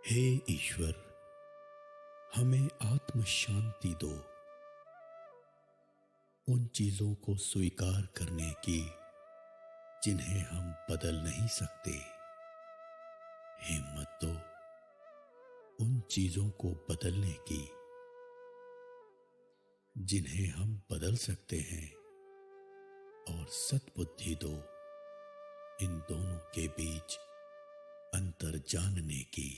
हे ईश्वर, हमें आत्म शांति दो, उन चीजों को स्वीकार करने की जिन्हें हम बदल नहीं सकते। हिम्मत दो उन चीजों को बदलने की जिन्हें हम बदल सकते हैं, और सद्बुद्धि दो इन दोनों के बीच अंतर जानने की।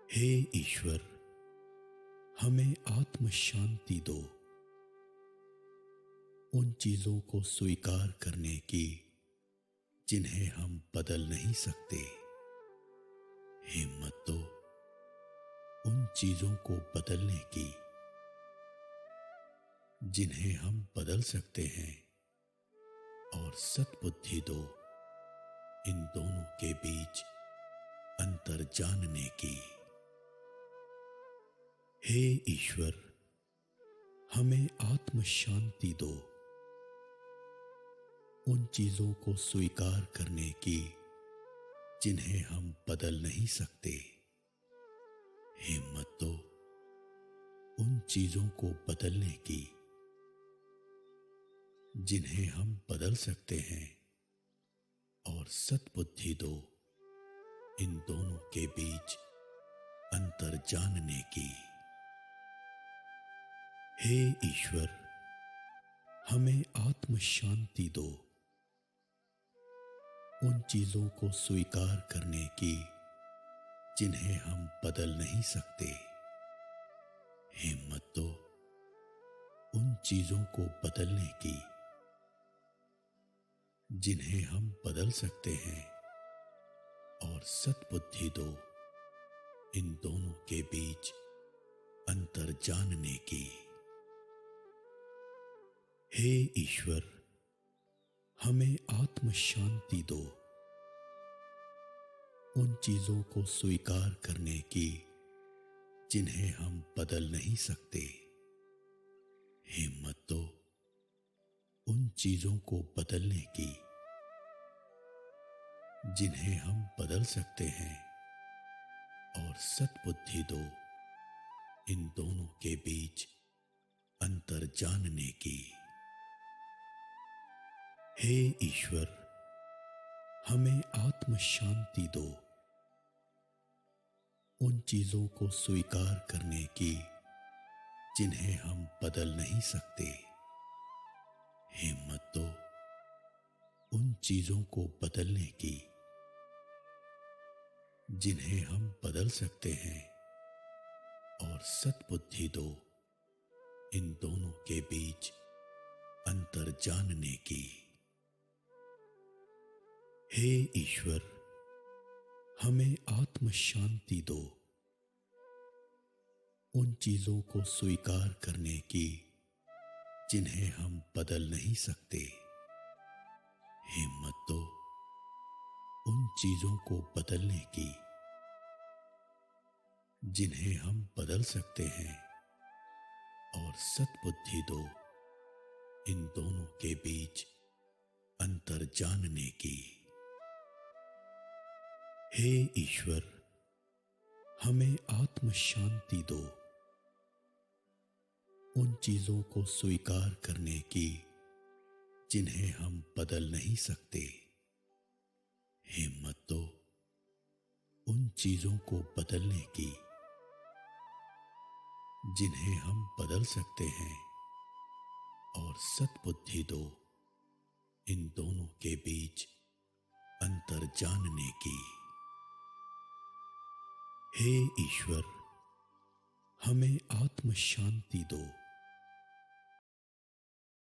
हे ईश्वर, हमें आत्म शांति दो, उन चीजों को स्वीकार करने की जिन्हें हम बदल नहीं सकते। हिम्मत दो उन चीजों को बदलने की जिन्हें हम बदल सकते हैं, और सद्बुद्धि दो इन दोनों के बीच अंतर जानने की। हे ईश्वर, हमें आत्म शांति दो, उन चीजों को स्वीकार करने की जिन्हें हम बदल नहीं सकते। हिम्मत दो उन चीजों को बदलने की जिन्हें हम बदल सकते हैं, और सद्बुद्धि दो इन दोनों के बीच अंतर जानने की। हे ईश्वर, हमें आत्म शांति दो, उन चीजों को स्वीकार करने की जिन्हें हम बदल नहीं सकते। हिम्मत दो उन चीजों को बदलने की जिन्हें हम बदल सकते हैं, और सद्बुद्धि दो इन दोनों के बीच अंतर जानने की। हे ईश्वर, हमें आत्म शांति दो, उन चीजों को स्वीकार करने की जिन्हें हम बदल नहीं सकते। हिम्मत दो उन चीजों को बदलने की जिन्हें हम बदल सकते हैं, और सद्बुद्धि दो इन दोनों के बीच अंतर जानने की। हे ईश्वर, हमें आत्म शांति दो, उन चीजों को स्वीकार करने की जिन्हें हम बदल नहीं सकते। हिम्मत दो उन चीजों को बदलने की जिन्हें हम बदल सकते हैं, और सद्बुद्धि दो इन दोनों के बीच अंतर जानने की। हे ईश्वर, हमें आत्म शांति दो, उन चीजों को स्वीकार करने की जिन्हें हम बदल नहीं सकते। हिम्मत दो उन चीजों को बदलने की जिन्हें हम बदल सकते हैं, और सद्बुद्धि दो इन दोनों के बीच अंतर जानने की। हे ईश्वर, हमें आत्म शांति दो, उन चीजों को स्वीकार करने की जिन्हें हम बदल नहीं सकते। हिम्मत दो उन चीजों को बदलने की जिन्हें हम बदल सकते हैं, और सद्बुद्धि दो इन दोनों के बीच अंतर जानने की। हे ईश्वर, हमें आत्म शांति दो,